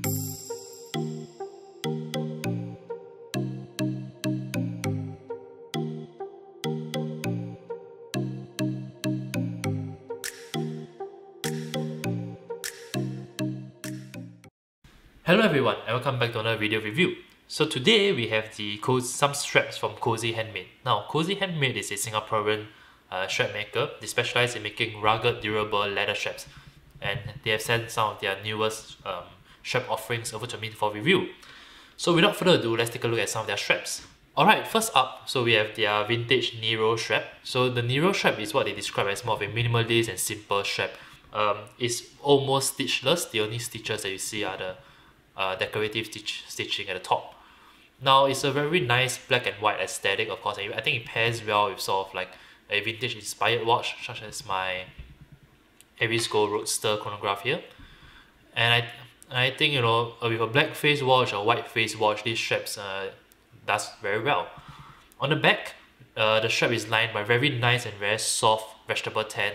Hello everyone and welcome back to another video review. So today we have some straps from Cozy Handmade. Now Cozy Handmade is a Singaporean strap maker. They specialize in making rugged, durable leather straps, and they have sent some of their newest strap offerings over to me for review. So without further ado, let's take a look at some of their straps. Alright, first up, so we have their vintage Nero strap. So the Nero strap is what they describe as more of a minimalist and simple strap. It's almost stitchless. The only stitches that you see are the decorative stitching at the top. Now it's a very nice black and white aesthetic, of course, and I think it pairs well with sort of like a vintage inspired watch such as my Aries Gold Roadster chronograph here. And I think, you know, with a black face watch or white face watch, these straps does very well. On the back, the strap is lined by very nice and very soft vegetable tan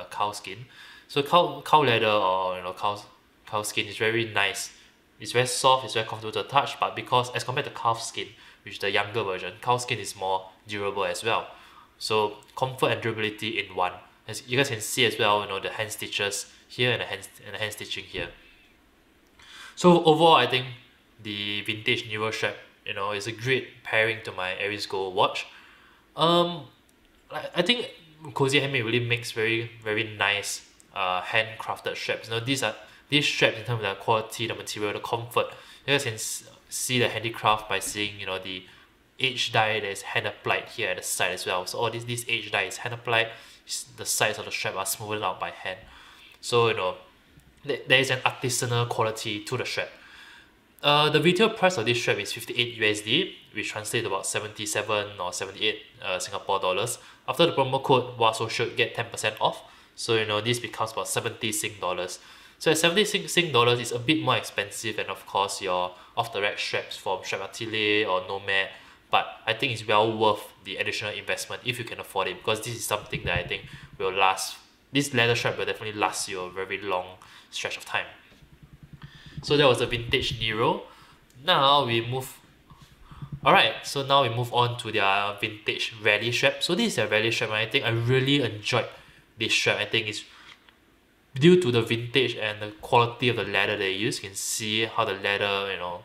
cow skin. So cow leather, or you know, cow skin is very nice. It's very soft, it's very comfortable to touch, but because as compared to calf skin, which is the younger version, cow skin is more durable as well. So comfort and durability in one. As you guys can see as well, you know, the hand stitches here and the hand stitching here. So overall, I think the vintage Nero strap, you know, is a great pairing to my Aries Gold watch. I think Cozy Handmade really makes very nice handcrafted straps. You know, these straps, in terms of the quality, the material, the comfort, you guys can see the handicraft by seeing, you know, the edge dye that is hand applied here at the side as well. So all this edge dye is hand applied. The sides of the strap are smoothed out by hand. So, you know, there is an artisanal quality to the strap. The retail price of this strap is 58 USD, which translates to about 77 or 78 Singapore dollars. After the promo code WASOSHIOK, get 10% off. So, you know, this becomes about 70 Sing dollars. So at 70 Sing dollars, it's a bit more expensive than, of course, your off-the-rack straps from Strap Atelier or Nomad. But I think it's well worth the additional investment if you can afford it, because this is something that I think will last. This leather strap will definitely last you a very long stretch of time. So that was the vintage Nero. Now we move. Alright, so now we move on to their vintage rally strap. So this is their rally strap, and I think I really enjoyed this strap. I think it's due to the vintage and the quality of the leather they use. You can see how the leather, you know,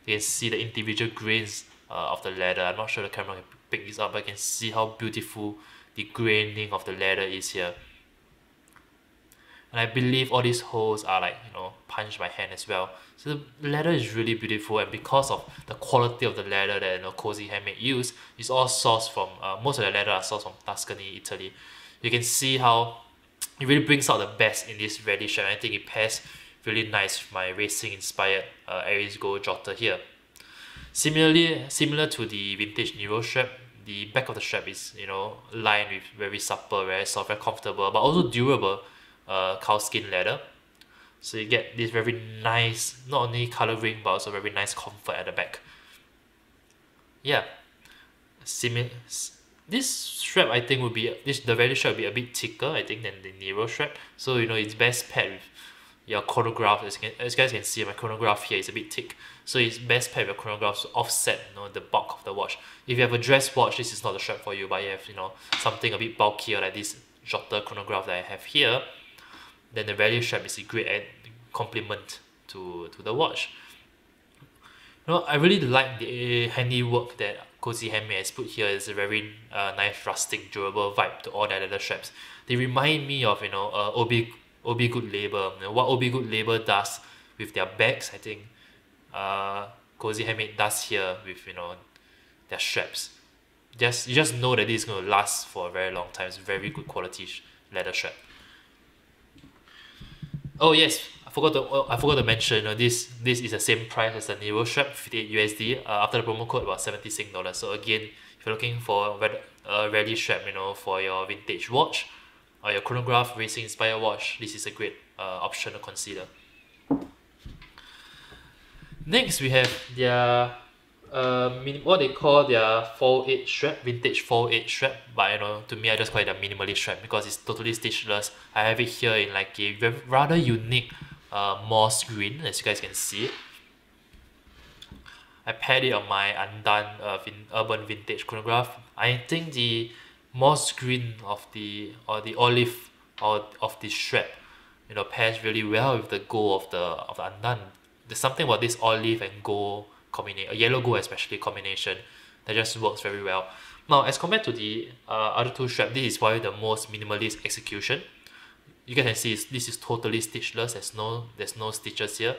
you can see the individual grains of the leather. I'm not sure the camera can pick this up, but I can see how beautiful the graining of the leather is here. And I believe all these holes are, like, you know, punched by hand as well. So the leather is really beautiful, and because of the quality of the leather that, you know, Cozy Handmade use, it's all sourced from most of the leather are sourced from Tuscany, Italy. You can see how it really brings out the best in this rally strap. I think it pairs really nice with my racing inspired Aries Gold jotter here. Similar to the vintage Nero strap, the back of the strap is, you know, lined with very supple, very soft, very comfortable, but also durable cow skin leather. So you get this very nice, not only coloring, but also very nice comfort at the back. Yeah, this strap, I think, would be the rally strap will be a bit thicker, I think, than the Nero strap. So, you know, it's best paired with your chronograph. As you guys can see, my chronograph here is a bit thick, so it's best paired with your chronograph to offset, you know, the bulk of the watch. If you have a dress watch, this is not the strap for you. But you have, you know, something a bit bulkier like this jotter chronograph that I have here, then the rally strap is a great complement to the watch. You know, I really like the handiwork that Cozy Handmade has put here. It's a very nice, rustic, durable vibe to all their leather straps. They remind me of, you know, OB Good Label. You know, what OB Good Label does with their bags, I think Cozy Handmade does here with, you know, their straps. You just know that this is going to last for a very long time. It's very good quality leather strap. Oh yes, I forgot to mention, you know, this is the same price as the Nero strap, 58 USD. After the promo code, about 70 Sing dollars. So again, if you're looking for a rally strap, you know, for your vintage watch or your chronograph racing inspired watch, this is a great option to consider. Next, we have their what they call their fall edge strap, vintage fall edge strap. But, you know, to me, I just call it a minimalist strap because it's totally stitchless. I have it here in like a rather unique moss green, as you guys can see. I paired it on my undone urban vintage chronograph. I think the moss green of the olive or of the strap, pairs really well with the gold of the undone. There's something about this olive and gold combination, yellow gold especially combination, that just works very well. Now, as compared to the other two straps, this is probably the most minimalist execution. You guys can see this is totally stitchless. There's no stitches here.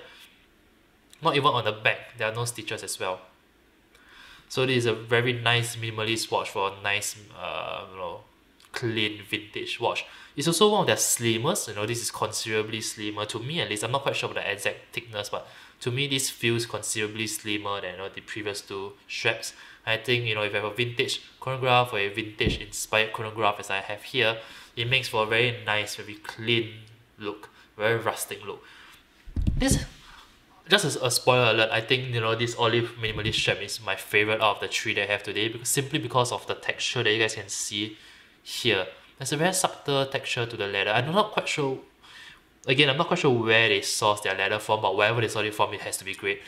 Not even on the back, there are no stitches as well. So this is a very nice minimalist watch for a nice, clean vintage watch. It's also one of their slimmest. This is considerably slimmer to me, at least. I'm not quite sure about the exact thickness, but to me this feels considerably slimmer than the previous two straps. I think if you have a vintage chronograph or a vintage inspired chronograph as I have here, it makes for a very nice, very clean look, very rustic look. This, just as a spoiler alert, I think this olive minimalist strap is my favorite out of the three that I have today, simply because of the texture that you guys can see here. There's a very subtle texture to the leather. I'm not quite sure where they source their leather from, but wherever they source it from, it has to be great,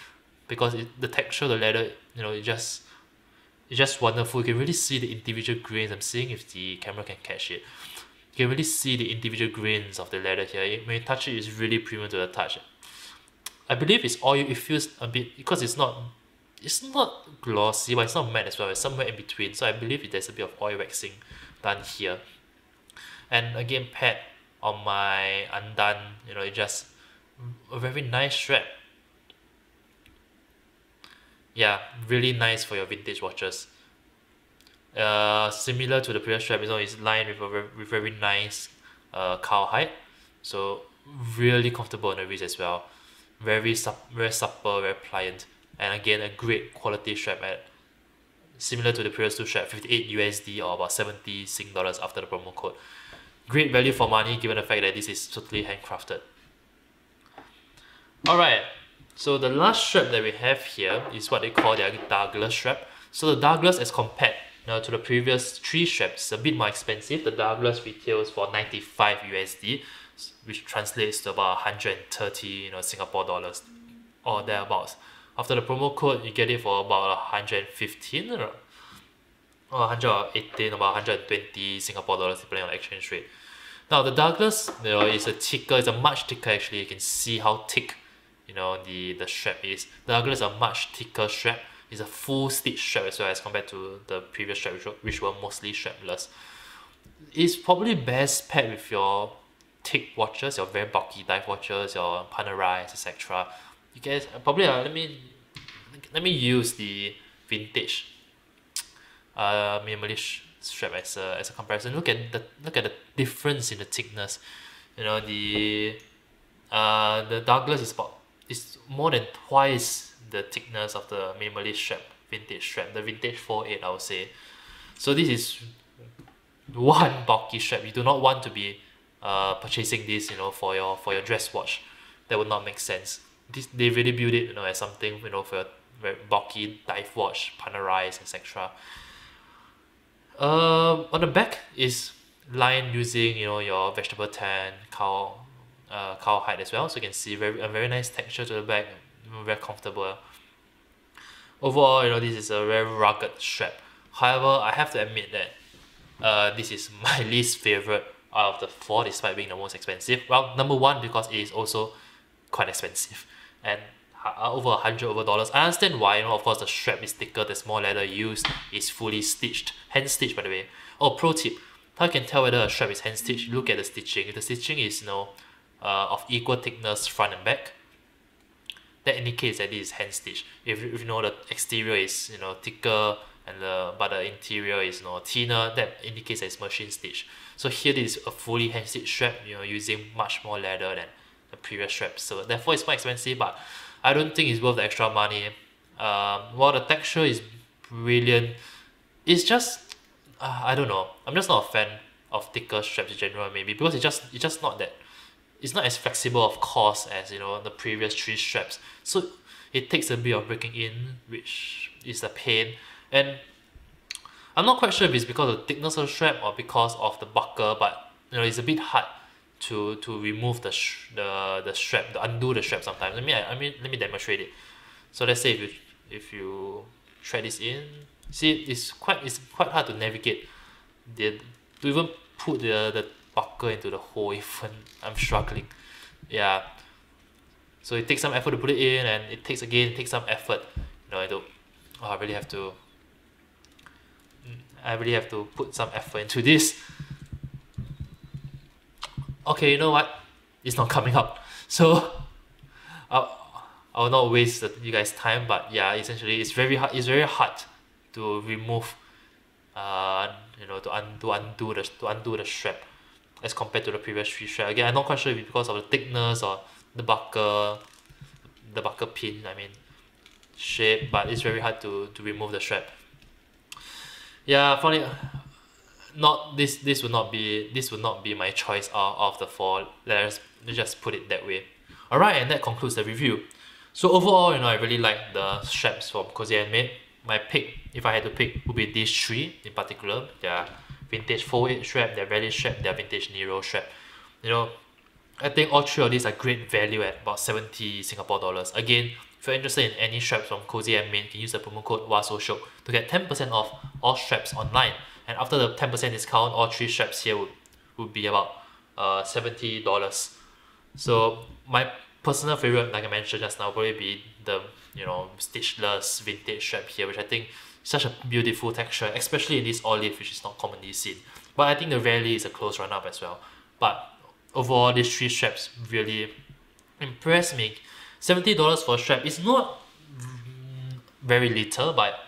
because the texture of the leather, it's just wonderful. You can really see the individual grains. I'm seeing if the camera can catch it. You can really see the individual grains of the leather here. When you touch it, it's really premium to the touch. I believe it's oil. It feels a bit, because it's not glossy, but it's not matte as well. It's somewhere in between. So I believe there's a bit of oil waxing done here. And again, paired on my undone, it's just a very nice strap. Yeah, really nice for your vintage watches. Similar to the previous strap, it's lined with very nice cowhide. So really comfortable on the wrist as well. Very supple, very pliant, and again a great quality strap at similar to the previous two strap, 58 USD or about 70 Sing dollars after the promo code. Great value for money given the fact that this is totally handcrafted. Alright, so the last strap that we have here is what they call their Douglas strap. So the Douglas, as compared to the previous three straps, is a bit more expensive. The Douglas retails for 95 USD, which translates to about 130 Singapore dollars or thereabouts. After the promo code, you get it for about 115 or 118, about 120 Singapore dollars depending on the exchange rate. Now the Douglas, it's a much thicker actually. You can see how thick the strap is. The Douglas is a much thicker strap. It's a full stitch strap as well as compared to the previous strap, which were mostly strapless. It's probably best paired with your thick watches, your very bulky dive watches, your Panerais, etc. You guys probably let me use the vintage minimalist strap as a comparison. Look at the difference in the thickness. The Douglas is more than twice the thickness of the minimalist strap, vintage strap, the vintage 4.8 I would say. So this is one bulky strap. You do not want to be purchasing this for your dress watch. That would not make sense. They really build it as something for your very bulky dive watch, Panerais, etc. On the back is lined using your vegetable tan cowhide as well, so you can see a very nice texture to the back, very comfortable. Overall, this is a very rugged strap. However, I have to admit that this is my least favorite out of the four, despite being the most expensive. Well, number one, because it is also quite expensive and over $100. I understand why. Of course, the strap is thicker, there's more leather used, it's fully stitched, hand stitched by the way. Oh, pro tip: how you can tell whether a strap is hand stitched? Look at the stitching. If the stitching is of equal thickness front and back, that indicates that this is hand stitched. If the exterior is thicker and but the interior is thinner, that indicates that it's machine stitched. So here this is a fully hand stitched strap, using much more leather than the previous strap. So therefore it's more expensive, but I don't think it's worth the extra money. While the texture is brilliant, it's just I don't know. I'm just not a fan of thicker straps in general, maybe because it's just not that. It's not as flexible, of course, as the previous three straps. So it takes a bit of breaking in, which is a pain. And I'm not quite sure if it's because of the thickness of the strap or because of the buckle, but it's a bit hard to remove the strap, to undo the strap sometimes. Let me demonstrate it. So let's say if you thread this in, see it's quite hard to navigate to even put the buckle into the hole. Even I'm struggling. Yeah. So it takes some effort to put it in, and it takes some effort. Oh, I really have to put some effort into this. Okay, you know what? It's not coming up. So I'll not waste you guys' time, but yeah, essentially it's very hard. It's very hard to remove, to undo the strap as compared to the previous three strap. Again, I'm not quite sure if it's because of the thickness or the buckle pin. Shape, but it's very hard to remove the strap. Yeah, funny. Not this. This would not be my choice of the four. Let's just put it that way. Alright, and that concludes the review. So overall, I really like the straps from Cozy Handmade. My pick, if I had to pick, would be these three in particular. Their vintage fold-it strap, their rally strap, their vintage Nero strap. I think all three of these are great value at about 70 Singapore dollars. Again, if you're interested in any straps from Cozy Handmade, you can use the promo code WASOSHIOK to get 10% off all straps online. And after the 10% discount, all three straps here would be about $70. So my personal favorite, like I mentioned just now, probably be the stitchless vintage strap here, which I think is such a beautiful texture, especially in this olive, which is not commonly seen. But I think the rally is a close run-up as well. But overall, these three straps really impressed me. $70 for a strap is not very little, but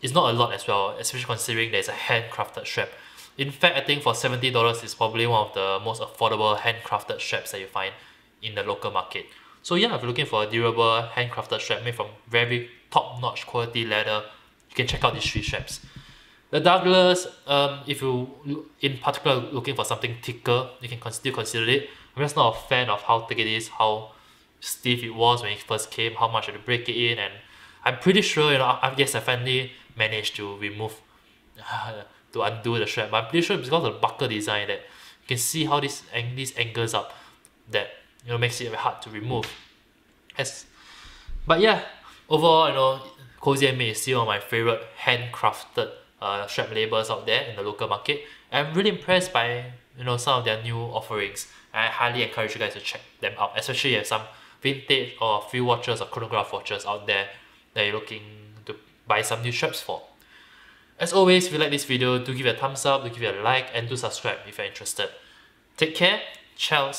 it's not a lot as well, especially considering there's a handcrafted strap. In fact, I think for $70 is probably one of the most affordable handcrafted straps that you find in the local market. So yeah, if you're looking for a durable handcrafted strap made from very top-notch quality leather, you can check out these three straps. The Douglas, if you in particular looking for something thicker, you can still consider it. I'm just not a fan of how thick it is, how stiff it was when it first came, how much I had to break it in, and I'm pretty sure, I finally managed to remove, to undo the strap, but I'm pretty sure it's because of the buckle design that you can see how these angles up, that makes it very hard to remove. But yeah, overall, Cozy Handmade is still one of my favorite handcrafted strap labels out there in the local market. I'm really impressed by some of their new offerings. I highly encourage you guys to check them out, especially if you have some vintage or field watches or chronograph watches out there that you're looking to buy some new straps for. As always, if you like this video, do give it a thumbs up, do give it a like, and do subscribe if you're interested. Take care, ciao.